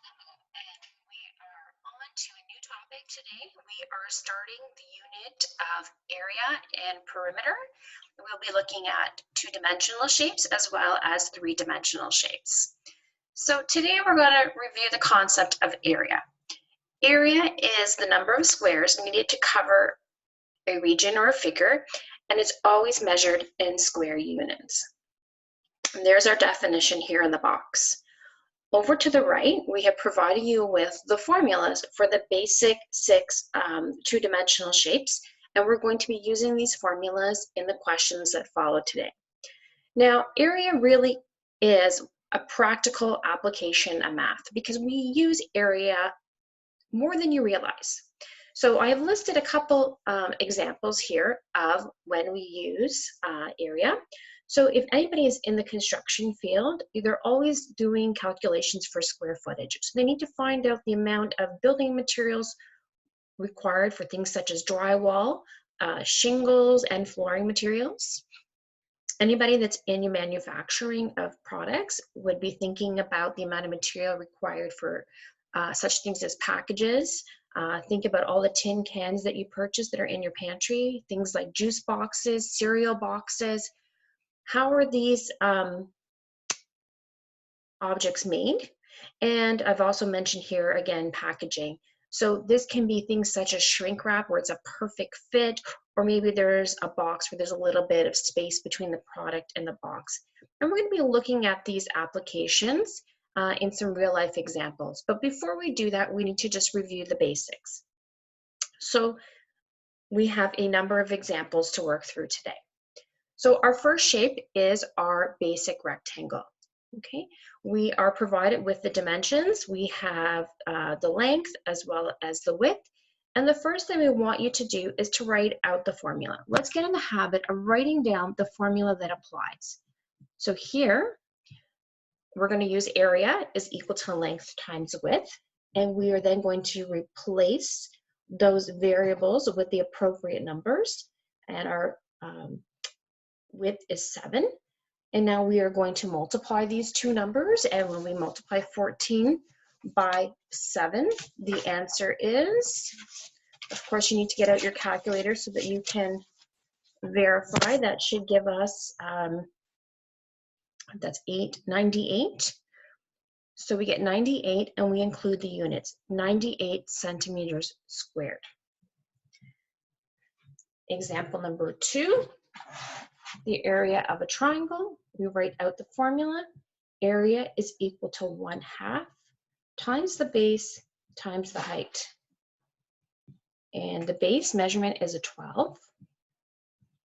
And we are on to a new topic today. We are starting the unit of area and perimeter. We'll be looking at two-dimensional shapes as well as three-dimensional shapes. So today we're going to review the concept of area. Area is the number of squares needed to cover a region or a figure, and it's always measured in square units. And there's our definition here in the box. Over to the right, we have provided you with the formulas for the basic 6 two-dimensional shapes, and we're going to be using these formulas in the questions that follow today. Now, area really is a practical application of math because we use area more than you realize. So I have listed a couple examples here of when we use area. So if anybody is in the construction field, they're always doing calculations for square footage. So they need to find out the amount of building materials required for things such as drywall, shingles, and flooring materials. Anybody that's in your manufacturing of products would be thinking about the amount of material required for such things as packages. Think about all the tin cans that you purchase that are in your pantry, things like juice boxes, cereal boxes. How are these objects made? And I've also mentioned here, again, packaging. So this can be things such as shrink wrap, where it's a perfect fit, or maybe there's a box where there's a little bit of space between the product and the box. And we're going to be looking at these applications in some real life examples. But before we do that, we need to just review the basics. So we have a number of examples to work through today. So our first shape is our basic rectangle. Okay, we are provided with the dimensions. We have the length as well as the width. And the first thing we want you to do is to write out the formula. Let's get in the habit of writing down the formula that applies. So here, we're going to use area is equal to length times width. And we are then going to replace those variables with the appropriate numbers. And our width is 7. And now we are going to multiply these two numbers. And when we multiply 14 by 7, the answer is, of course, you need to get out your calculator so that you can verify. That should give us, that's 98. So we get 98 and we include the units, 98 centimeters squared. Example number 2. The area of a triangle, we write out the formula. Area is equal to 1/2 times the base times the height. And the base measurement is a 12.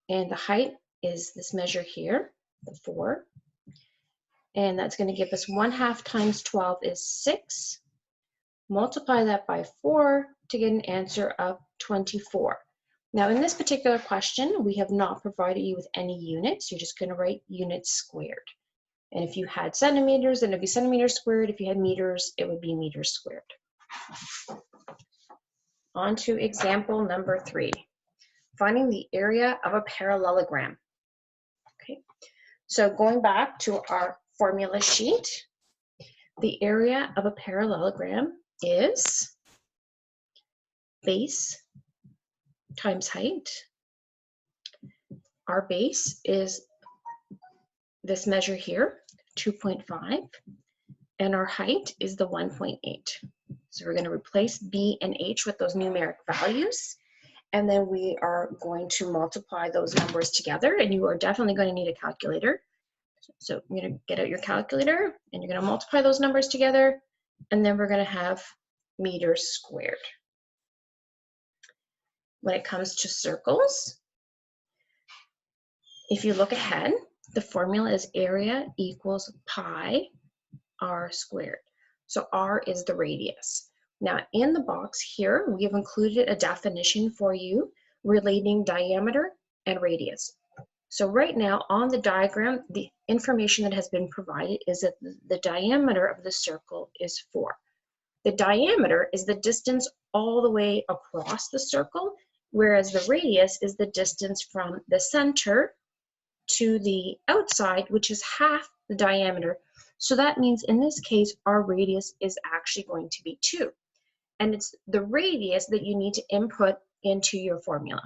And the height is this measure here, the 4. And that's going to give us 1/2 times 12 is 6. Multiply that by 4 to get an answer of 24. Now, in this particular question, we have not provided you with any units. You're just going to write units squared. And if you had centimeters, then it would be centimeters squared. If you had meters, it would be meters squared. On to example number 3, finding the area of a parallelogram. Okay, so going back to our formula sheet, the area of a parallelogram is base times height. Our base is this measure here, 2.5, and our height is the 1.8. So we're going to replace B and H with those numeric values, and then we are going to multiply those numbers together, and you are definitely going to need a calculator. So you're going to get out your calculator, and you're going to multiply those numbers together, and then we're going to have meters squared. When it comes to circles, if you look ahead, the formula is area equals pi r squared. So r is the radius. Now in the box here, we have included a definition for you relating diameter and radius. So right now on the diagram, the information that has been provided is that the diameter of the circle is 4. The diameter is the distance all the way across the circle, whereas the radius is the distance from the center to the outside, which is half the diameter So that means in this case, our radius is actually going to be 2. And it's the radius that you need to input into your formula.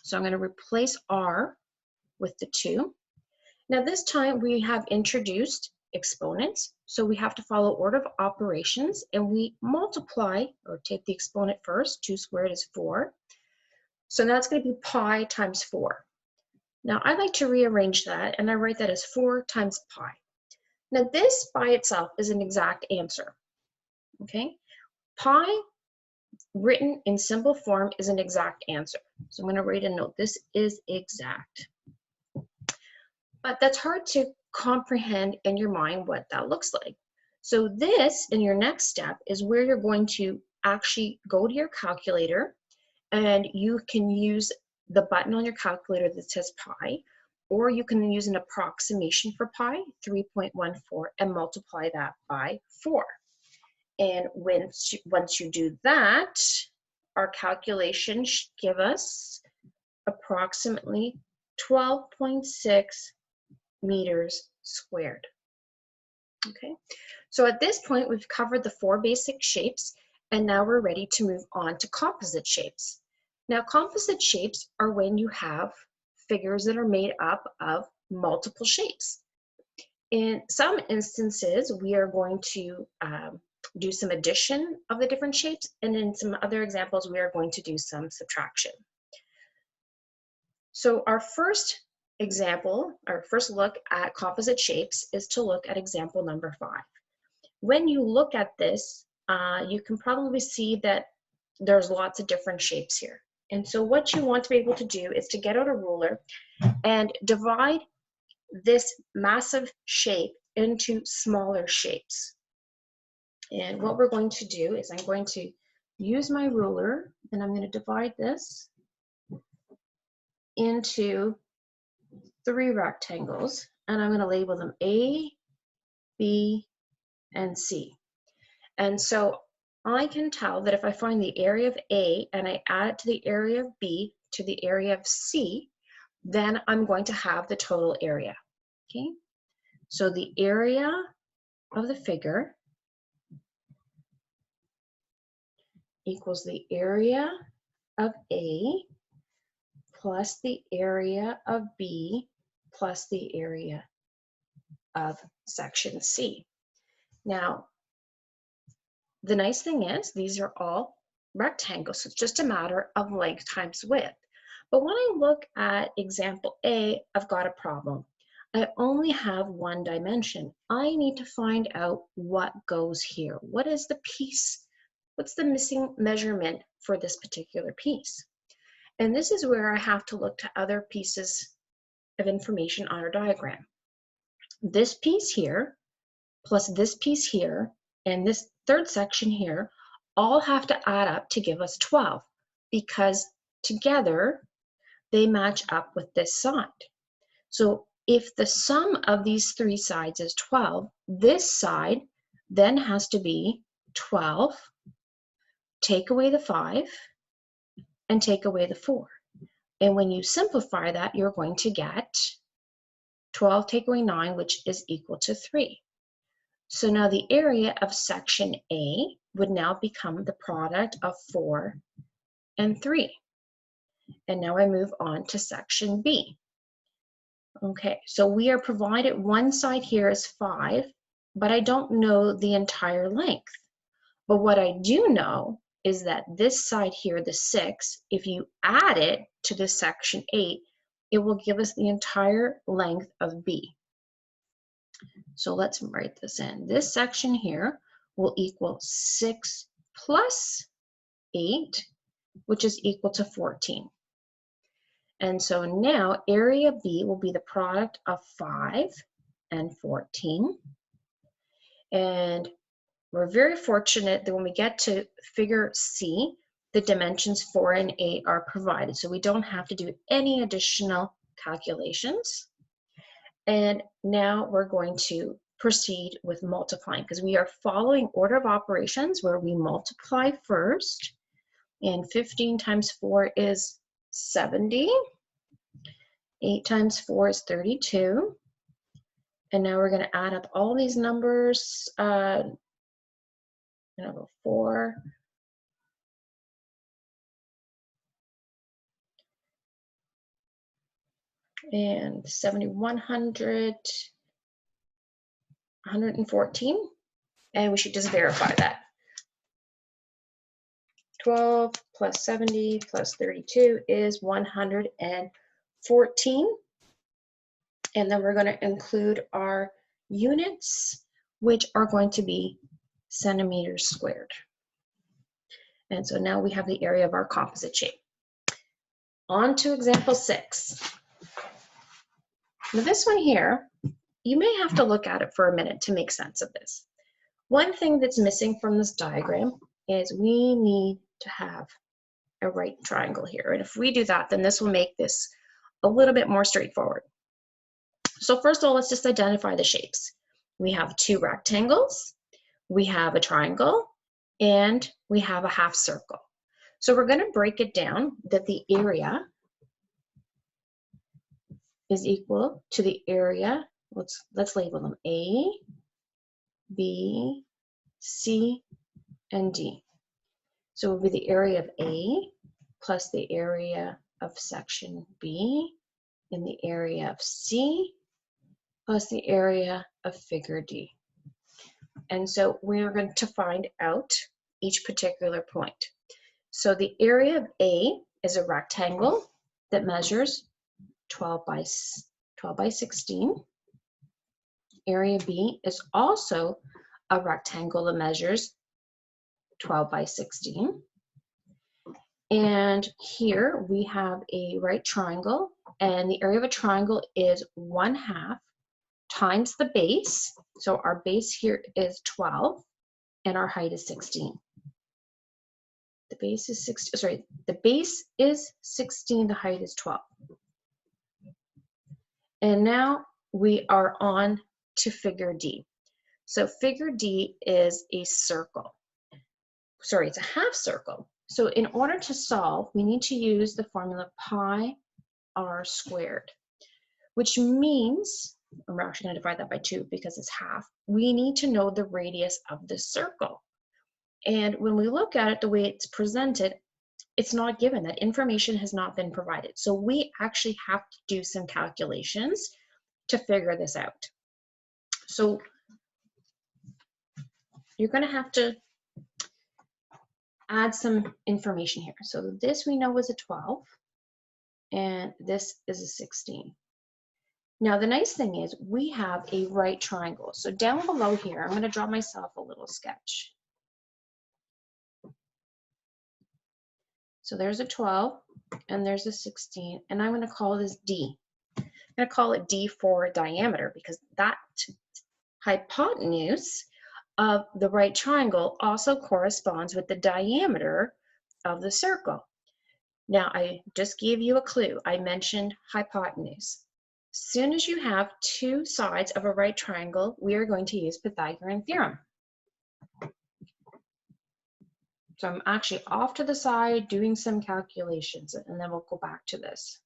So I'm going to replace r with the 2. Now this time we have introduced exponents, so we have to follow order of operations, and we multiply, or take the exponent first. 2 squared is 4. So now it's going to be pi times 4. Now I like to rearrange that, and I write that as 4 times pi. Now this by itself is an exact answer, okay? Pi written in simple form is an exact answer. So I'm going to write a note. This is exact. But that's hard to comprehend in your mind what that looks like. So this, in your next step, is where you're going to actually go to your calculator, and you can use the button on your calculator that says pi, or you can use an approximation for pi, 3.14, and multiply that by 4. And once you do that, our calculation should give us approximately 12.6 meters squared. Okay, so at this point we've covered the 4 basic shapes, and now we're ready to move on to composite shapes. Now composite shapes are when you have figures that are made up of multiple shapes. In some instances we are going to do some addition of the different shapes, and in some other examples we are going to do some subtraction. So our first example, our first look at composite shapes is to look at example number 5. When you look at this, you can probably see that there's lots of different shapes here. And so what you want to be able to do is to get out a ruler and divide this massive shape into smaller shapes. And what we're going to do is I'm going to use my ruler, and I'm going to divide this into 3 rectangles, and I'm going to label them A, B, and C. And so I can tell that if I find the area of A and I add it to the area of B to the area of C, then I'm going to have the total area. Okay, so the area of the figure equals the area of A plus the area of B plus the area of section C. Now, the nice thing is these are all rectangles, so it's just a matter of length times width. But when I look at example A, I've got a problem. I only have 1 dimension. I need to find out what goes here. What is the piece? What's the missing measurement for this particular piece? And this is where I have to look to other pieces of information on our diagram. This piece here, plus this piece here, and this third section here, all have to add up to give us 12, because together they match up with this side. So if the sum of these 3 sides is 12, this side then has to be 12, take away the 5, and take away the 4. And when you simplify that, you're going to get 12 take away 9, which is equal to 3. So now the area of section A would now become the product of 4 and 3. And now I move on to section B. Okay, so we are provided one side here is 5, but I don't know the entire length. But what I do know is that this side here, the 6, if you add it to this section 8, it will give us the entire length of B. So let's write this in. This section here will equal 6 plus 8, which is equal to 14. And so now area B will be the product of 5 and 14. And we're very fortunate that when we get to figure C, the dimensions 4 and 8 are provided. So we don't have to do any additional calculations. And now we're going to proceed with multiplying, because we are following order of operations where we multiply first. And 15 times 4 is 70. 8 times 4 is 32. And now we're going to add up all these numbers. 4. And 7,100, 114. And we should just verify that. 12 plus 70 plus 32 is 114. And then we're going to include our units, which are going to be centimeters squared. And so now we have the area of our composite shape. On to example 6. Now this one here, you may have to look at it for a minute to make sense of this. One thing that's missing from this diagram is we need to have a right triangle here. And if we do that, then this will make this a little bit more straightforward. So first of all, let's just identify the shapes. We have 2 rectangles, we have a triangle, and we have a half circle. So we're going to break it down that the area is equal to the area, let's label them A, B, C, and D. So it will be the area of A plus the area of section B and the area of C plus the area of figure D. And so we're going to find out each particular point. So the area of A is a rectangle that measures 12 by 16. Area B is also a rectangle that measures 12 by 16. And here we have a right triangle, and the area of a triangle is 1/2 times the base. So our base here is 12 and our height is 16. The base is 16, sorry, the base is 16, the height is 12. And now we are on to figure D. So figure D is a circle. Sorry, it's a half circle. So in order to solve, we need to use the formula pi r squared, which means, we're actually going to divide that by 2 because it's half. We need to know the radius of the circle. And when we look at it, the way it's presented, it's not given. That information has not been provided. So we actually have to do some calculations to figure this out. So you're going to have to add some information here. So this we know is a 12, and this is a 16. Now the nice thing is we have a right triangle. So down below here, I'm going to draw myself a little sketch. So there's a 12 and there's a 16, and I'm going to call this D. I'm going to call it D for diameter because that hypotenuse of the right triangle also corresponds with the diameter of the circle. Now I just gave you a clue. I mentioned hypotenuse. As soon as you have 2 sides of a right triangle, we are going to use Pythagorean Theorem. So I'm actually off to the side doing some calculations, and then we'll go back to this.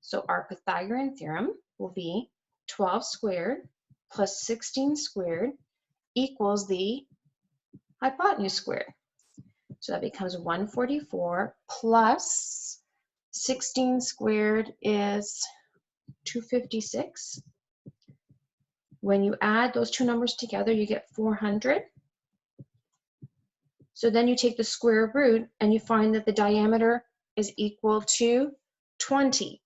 So our Pythagorean Theorem will be 12 squared plus 16 squared equals the hypotenuse squared. So that becomes 144 plus 16 squared is 256. When you add those 2 numbers together, you get 400. So then you take the square root and you find that the diameter is equal to 20.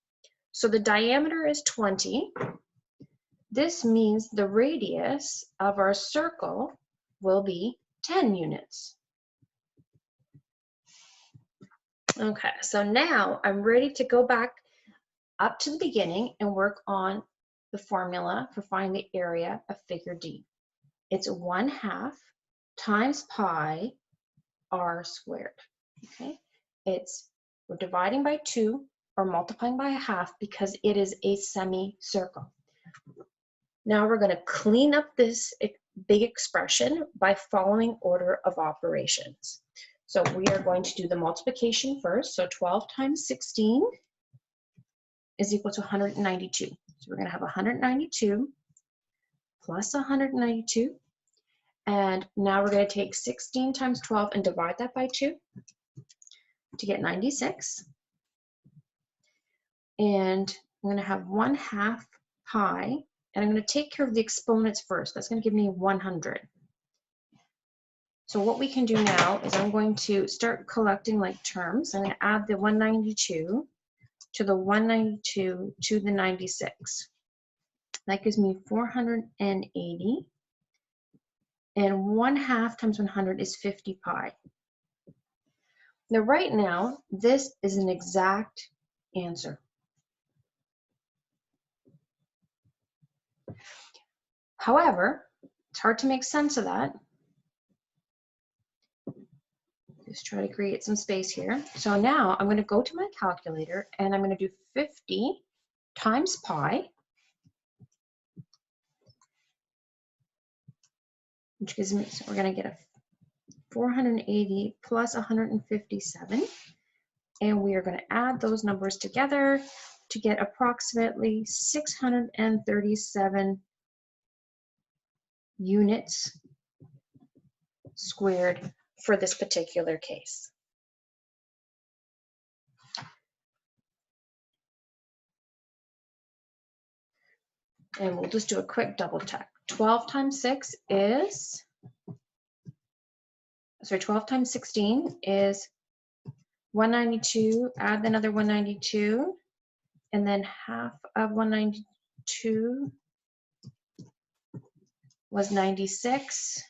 So the diameter is 20. This means the radius of our circle will be 10 units. Okay, so now I'm ready to go back up to the beginning and work on the formula for finding the area of figure D. It's 1/2 times pi r squared. Okay, we're dividing by 2 or multiplying by 1/2 because it is a semicircle. Now we're going to clean up this big expression by following order of operations. So we are going to do the multiplication first. So 12 times 16 is equal to 192. So we're going to have 192 plus 192. And now we're going to take 16 times 12 and divide that by 2 to get 96. And I'm going to have 1/2 pi, and I'm going to take care of the exponents first. That's going to give me 100. So what we can do now is I'm going to start collecting like terms. I'm going to add the 192 to the 192 to the 96. That gives me 480. And 1/2 times 100 is 50 pi. Now, right now, this is an exact answer. However, it's hard to make sense of that. Just try to create some space here. So now I'm going to go to my calculator and I'm going to do 50 times pi, which gives me, so we're going to get a 480 plus 157. And we are going to add those numbers together to get approximately 637 units squared for this particular case. And we'll just do a quick double check. 12 times 6 is, sorry, 12 times 16 is 192, add another 192, and then half of 192 was 96.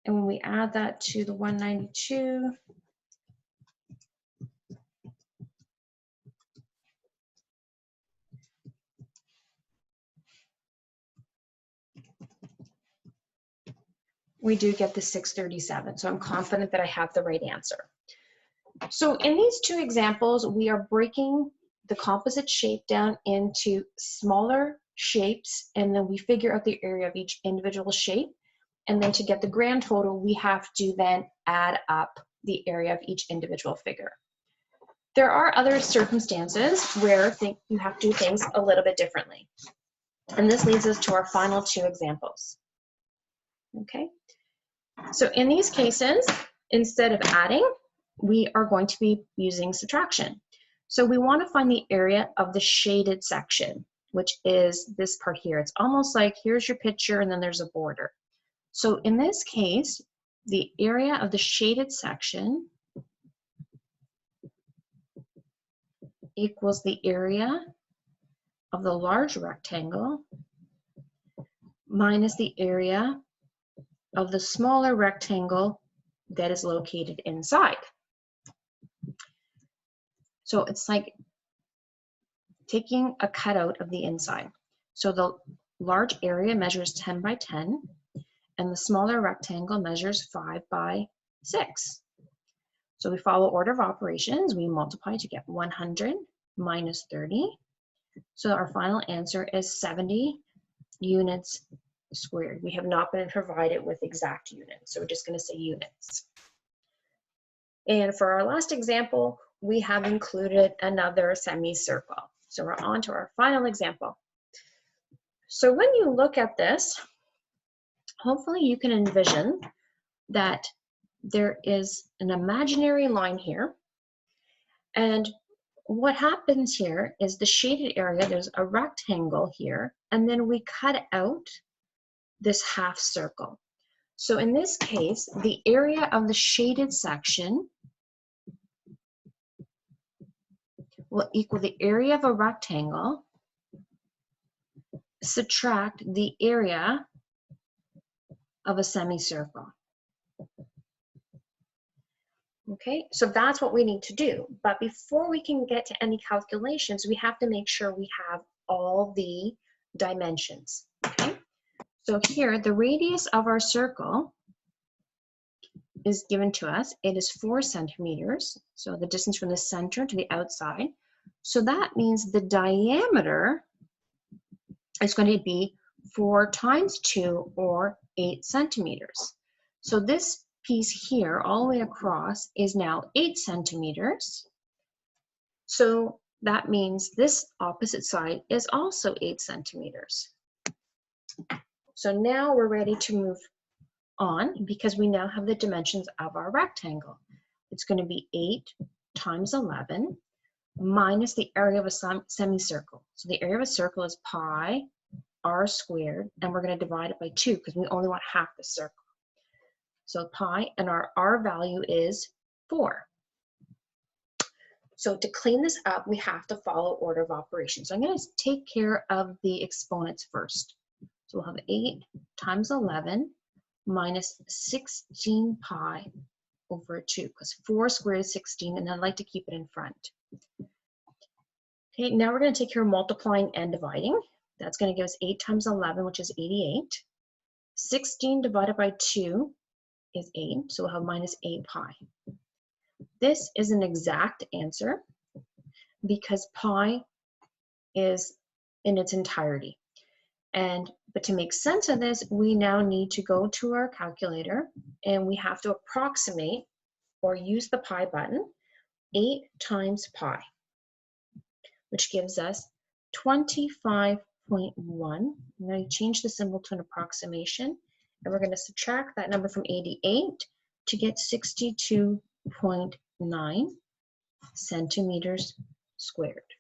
And when we add that to the 192, we do get the 637. So I'm confident that I have the right answer. So in these two examples, we are breaking the composite shape down into smaller shapes, and then we figure out the area of each individual shape. And then to get the grand total, we have to then add up the area of each individual figure. There are other circumstances where you have to do things a little bit differently. And this leads us to our final two examples. Okay, so in these cases, instead of adding, we are going to be using subtraction. So we want to find the area of the shaded section, which is this part here. It's almost like here's your picture and then there's a border. So in this case, the area of the shaded section equals the area of the large rectangle minus the area of the smaller rectangle that is located inside. So it's like taking a cutout of the inside. So the large area measures 10 by 10, and the smaller rectangle measures 5 by 6. So we follow order of operations. We multiply to get 100 minus 30. So our final answer is 70 units squared. We have not been provided with exact units, so we're just going to say units. And for our last example, we have included another semicircle. So we're on to our final example. So when you look at this, hopefully you can envision that there is an imaginary line here. And what happens here is the shaded area, there's a rectangle here, and then we cut out this half circle. So in this case, the area of the shaded section will equal the area of a rectangle, subtract the area of a semicircle. Okay, so that's what we need to do. But before we can get to any calculations, we have to make sure we have all the dimensions. Okay, so here the radius of our circle is given to us. It is 4 centimeters, so the distance from the center to the outside. So that means the diameter is going to be 4 times 2, or 8 centimeters. So this piece here all the way across is now 8 centimeters. So that means this opposite side is also 8 centimeters. So now we're ready to move on because we now have the dimensions of our rectangle. It's going to be 8 times 11 minus the area of a semicircle. So the area of a circle is pi r squared, and we're going to divide it by 2 because we only want half the circle. So pi, and our r value is 4. So to clean this up, we have to follow order of operations. So I'm going to take care of the exponents first. So we'll have 8 times 11 minus 16 pi over 2, because 4 squared is 16, and I like to keep it in front. Okay, now we're going to take care of multiplying and dividing. That's going to give us 8 times 11, which is 88. 16 divided by 2 is 8, so we'll have minus 8 pi. This is an exact answer because pi is in its entirety. But to make sense of this, we now need to go to our calculator and we have to approximate or use the pi button. 8 times pi, which gives us 25.1. I'm going to change the symbol to an approximation, and we're going to subtract that number from 88 to get 62.9 centimeters squared.